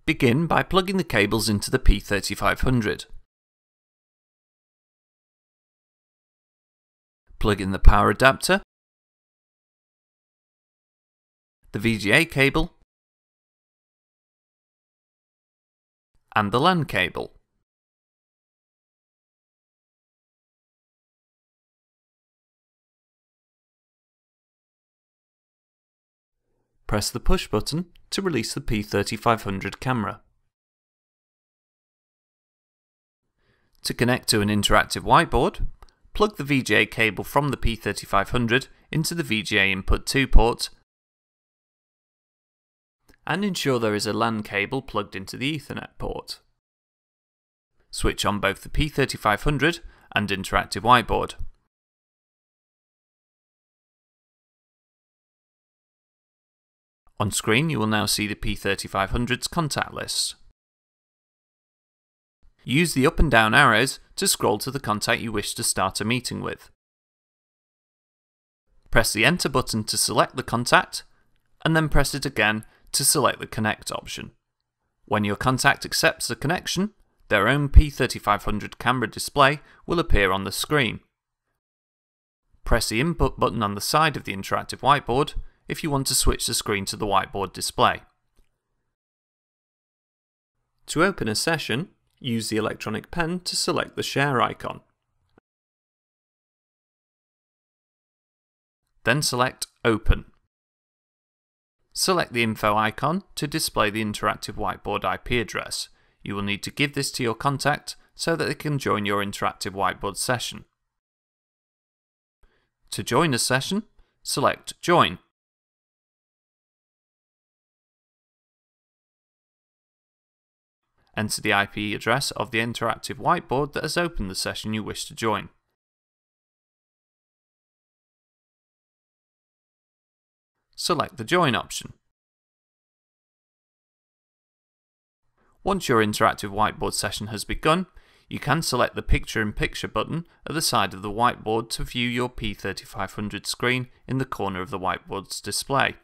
Begin by plugging the cables into the P3500. Plug in the power adapter, the VGA cable, and the LAN cable. Press the push button to release the P3500 camera. To connect to an interactive whiteboard, plug the VGA cable from the P3500 into the VGA input 2 port and ensure there is a LAN cable plugged into the Ethernet port. Switch on both the P3500 and interactive whiteboard. On screen you will now see the P3500's contact list. Use the up and down arrows to scroll to the contact you wish to start a meeting with. Press the Enter button to select the contact, and then press it again to select the Connect option. When your contact accepts the connection, their own P3500 camera display will appear on the screen. Press the Input button on the side of the interactive whiteboard if you want to switch the screen to the whiteboard display. To open a session, use the electronic pen to select the share icon. Then select Open. Select the info icon to display the interactive whiteboard IP address. You will need to give this to your contact so that they can join your interactive whiteboard session. To join a session, select Join. Enter the IP address of the interactive whiteboard that has opened the session you wish to join. Select the Join option. Once your interactive whiteboard session has begun, you can select the Picture-in-Picture button at the side of the whiteboard to view your P3500 screen in the corner of the whiteboard's display.